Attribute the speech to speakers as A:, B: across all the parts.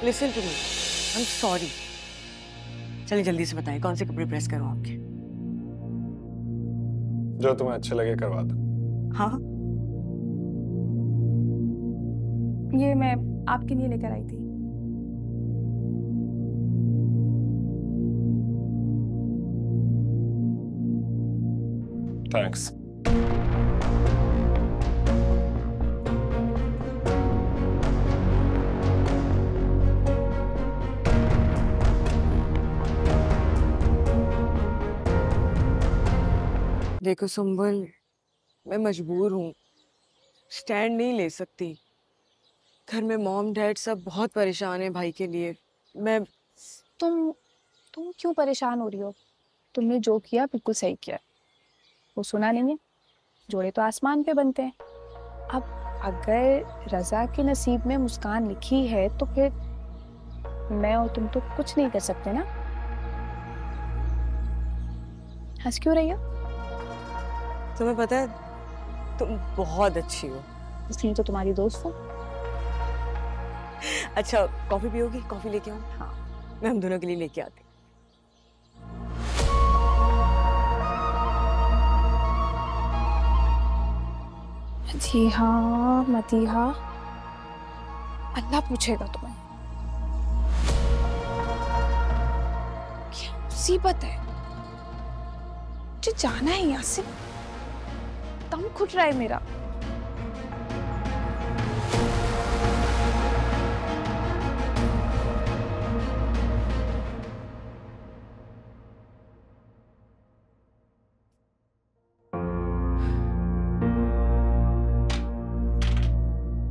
A: Listen to me, I am sorry. चलिए जल्दी से बताएं कौन से कपड़े प्रेस करूं आपके?
B: जो तुम्हें अच्छे लगे करवा दो।
A: हाँ
C: ये मैं आपके लिए लेकर आई थी।
B: थैंक्स।
A: देखो सुंबल, मैं मजबूर हूँ, स्टैंड नहीं ले सकती। घर में मॉम डैड सब बहुत परेशान है भाई के लिए। मैं
C: तुम क्यों परेशान हो रही हो? तुमने जो किया बिल्कुल सही किया। वो सुना नहीं है, जोड़े तो आसमान पे बनते हैं। अब अगर रजा के नसीब में मुस्कान लिखी है तो फिर मैं और तुम तो कुछ नहीं कर सकते ना। हंस क्यों रही हो?
A: तुम्हें पता है तुम बहुत अच्छी हो,
C: इसलिए तो तुम्हारी दोस्त हूँ।
A: अच्छा कॉफी पियोगी? कॉफी लेके आऊँ?
C: हाँ
A: मैं हम दोनों के लिए लेके आती।
C: मदीहा, मदीहा, अल्लाह पूछेगा तुम्हें। क्या मुसीबत है? मुझे जाना है यहाँ से, दम घुट रहा है मेरा।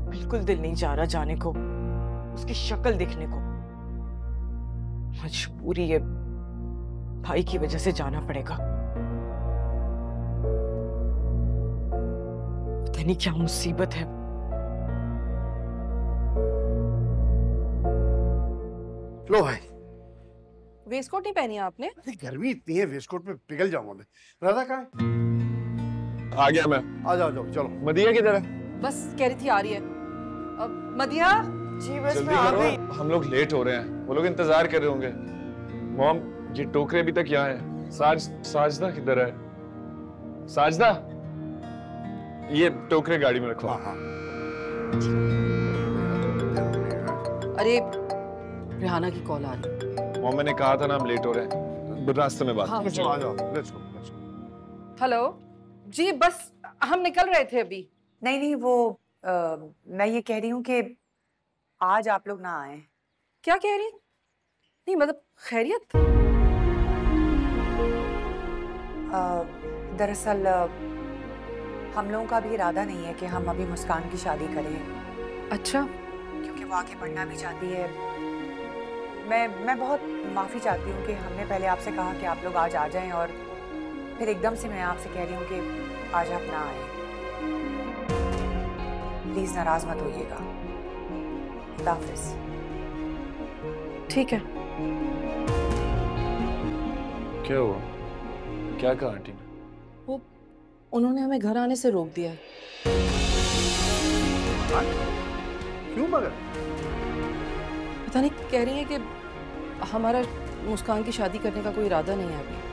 A: बिल्कुल दिल नहीं जा रहा जाने को, उसकी शक्ल देखने को। मजबूरी है, भाई की वजह से जाना पड़ेगा। पता नहीं क्या मुसीबत है।
D: लो भाई।
E: वेस्टकोट नहीं पहनी आपने?
D: गर्मी इतनी है, वेस्टकोट में पिघल जाऊंगा मैं। राधा कहाँ है?
B: आ गया मैं।
D: आ जाओ जाओ चलो।
B: मदिया किधर है?
E: बस कह रही थी आ रही है। मदिया
A: जी बस
B: जल्दी
A: मैं आ
B: करो,
A: गई।
B: हम लोग लेट हो रहे हैं। वो लोग इंतजार कर रहे होंगे। मॉम, ये टोकरे अभी तक यहाँ है। साजदा किधर है? साजदा, ये टोकरे गाड़ी में रखो।
D: हाँ हाँ।
E: अरे रिहाना की कॉल आ रही है।
B: मॉम, मैंने कहा था ना हम लेट हो रहे हैं, रास्ते में बात।
E: हाँ,
D: चलो आ जाओ, let's go let's go.
E: Hello ji, बस हम निकल रहे थे अभी।
F: नहीं नहीं, वो मैं ये कह रही हूँ कि आज आप लोग ना आए।
E: क्या कह रही? नहीं मतलब खैरियत?
F: दरअसल हम लोगों का भी इरादा नहीं है कि हम अभी मुस्कान की शादी करें।
E: अच्छा।
F: क्योंकि वो आगे बढ़ना भी चाहती है। मैं बहुत माफ़ी चाहती हूँ कि हमने पहले आपसे कहा कि आप लोग आज आ जाएं और फिर एकदम से मैं आपसे कह रही हूँ कि आज आप ना आए। प्लीज़ नाराज़ मत होइएगा। खुदा हाफिज़।
E: ठीक है।
B: क्या हुआ? क्या कहा आंटी ने?
E: वो उन्होंने हमें घर आने से रोक दिया है।
D: क्यों मगर?
E: पता नहीं, कह रही है कि हमारा मुस्कान की शादी करने का कोई इरादा नहीं है अभी।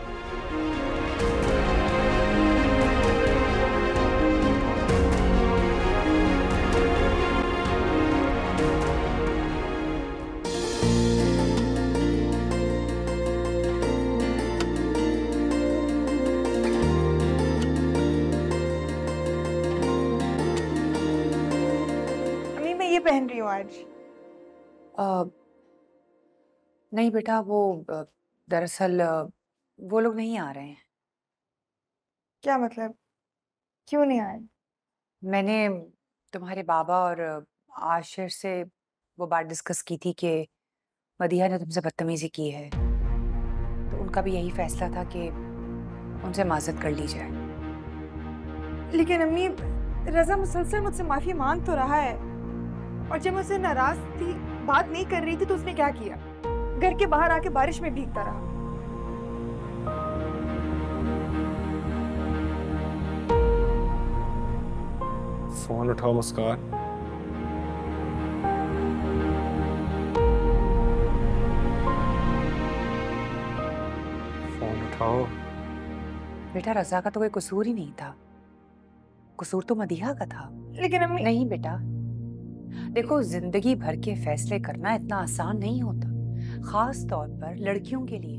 C: ये पहन रही हूँ आज।
F: नहीं बेटा, वो दरअसल वो लोग नहीं आ रहे हैं।
C: क्या मतलब? क्यों नहीं आए?
F: मैंने तुम्हारे बाबा और आशिर से वो बात डिस्कस की थी कि मदीहा ने तुमसे बदतमीजी की है, तो उनका भी यही फैसला था कि उनसे माजरत कर ली जाए।
C: लेकिन अम्मी, रजा मुसलसल मुझसे माफी मांग तो रहा है, और जब मुझसे नाराज थी, बात नहीं कर रही थी, तो उसने क्या किया? घर के बाहर आके बारिश में भीगता रहा।
B: फोन उठाओ मुस्कान। खाओ।
F: बेटा रजा का तो कोई कसूर ही नहीं था, कसूर तो मदीहा का था।
A: लेकिन अम्मी
F: नहीं बेटा, देखो जिंदगी भर के फैसले करना इतना आसान नहीं होता, खास तौर पर लड़कियों के लिए।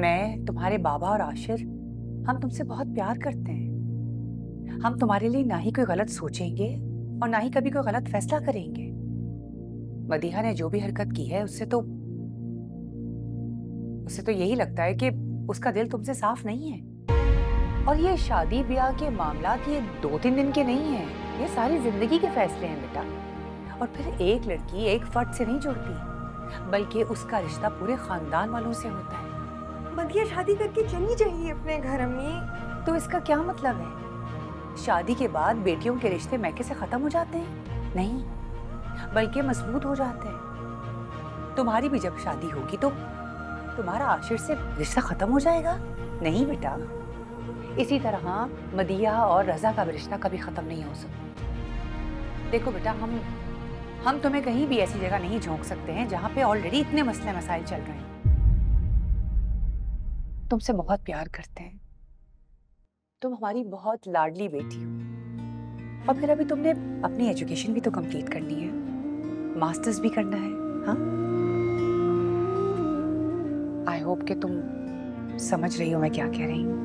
F: मैं, तुम्हारे बाबा और आशिर, हम तुमसे बहुत प्यार करते हैं। हम तुम्हारे लिए ना ही कोई गलत सोचेंगे और ना ही कभी कोई गलत फैसला करेंगे। मदीहा ने जो भी हरकत की है उससे तो यही लगता है कि उसका दिल तुमसे साफ नहीं है। और ये शादी ब्याह के मामलात ये 2-3 दिन के नहीं है, ये सारी जिंदगी के फैसले हैं बेटा। और फिर एक लड़की एक फर्द से नहीं जुड़ती, बल्कि उसका रिश्ता पूरे खानदान वालों से होता है।
A: मदिया शादी करके चली जाएगी अपने घर अम्मी।
F: तो इसका क्या मतलब है? शादी के बाद बेटियों के रिश्ते मैके से खत्म हो जाते हैं? नहीं, बल्कि मजबूत हो जाते हैं। तुम्हारी भी जब शादी होगी तो तुम्हारा आशिर से रिश्ता खत्म हो जाएगा? नहीं बेटा, इसी तरह मदिया और रजा का भी रिश्ता कभी खत्म नहीं हो सकता। देखो बेटा, हम तुम्हें कहीं भी ऐसी जगह नहीं झोंक सकते हैं जहां पे ऑलरेडी इतने मसले मसाइल चल रहे हैं। तुमसे बहुत प्यार करते हैं, तुम हमारी बहुत लाडली बेटी हो। और फिर अभी तुमने अपनी एजुकेशन भी तो कंप्लीट करनी है, मास्टर्स भी करना है। हाँ, आई होप कि तुम समझ रही हो मैं क्या कह रही हूँ।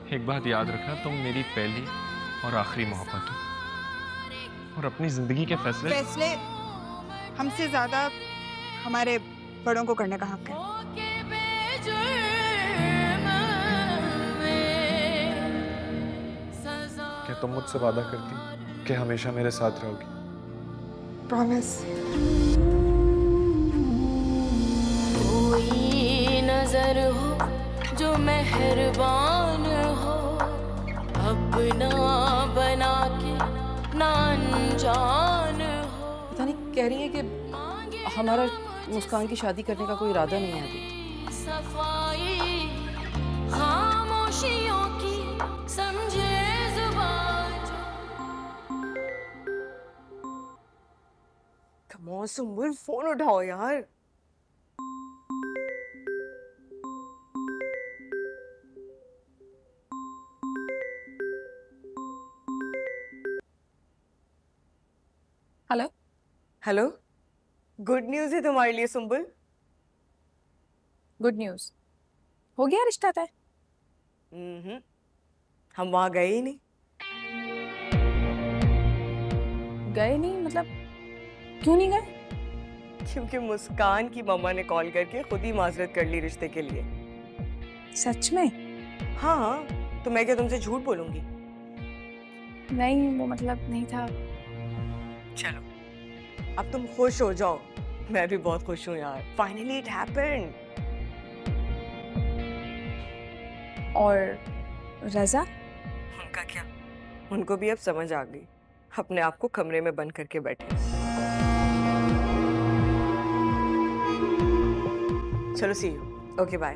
B: एक बात याद रखना, तुम मेरी पहली और आखिरी मोहब्बत हो, और अपनी जिंदगी के फैसले
G: हमसे ज्यादा हमारे बड़ों को करने का हक है।
B: क्या तुम मुझसे वादा करती कि हमेशा मेरे साथ रहोगी?
G: प्रॉमिस।
H: कोई नजर हो जो मेहरबान हो, अपना बना के ना अनजान हो।
E: पता नहीं कह रही है कि हमारा मुस्कान की शादी करने का कोई इरादा नहीं है अभी।
H: सफाई खामोशियों की समझे जुबान।
A: कम ऑन सुम्बुल, फोन उठाओ यार।
C: हेलो।
A: हेलो, गुड न्यूज़ है तुम्हारे लिए सुम्बुल।
C: गुड न्यूज़, हो गया रिश्ता तय?
A: हम वहां गए ही नहीं।
C: गए नहीं मतलब क्यों नहीं गए?
A: क्योंकि मुस्कान की मम्मा ने कॉल करके खुद ही माजरत कर ली रिश्ते के लिए।
C: सच में?
A: हाँ, तो मैं क्या तुमसे झूठ बोलूंगी?
C: नहीं, वो मतलब नहीं था।
A: चलो, अब तुम खुश हो जाओ। मैं भी बहुत खुश हूँ यार, फाइनली इट हैपेंड।
C: और रजा?
A: उनका क्या, उनको भी अब समझ आ गई, अपने आप को कमरे में बंद करके बैठे। चलो सी यू, ओके बाय।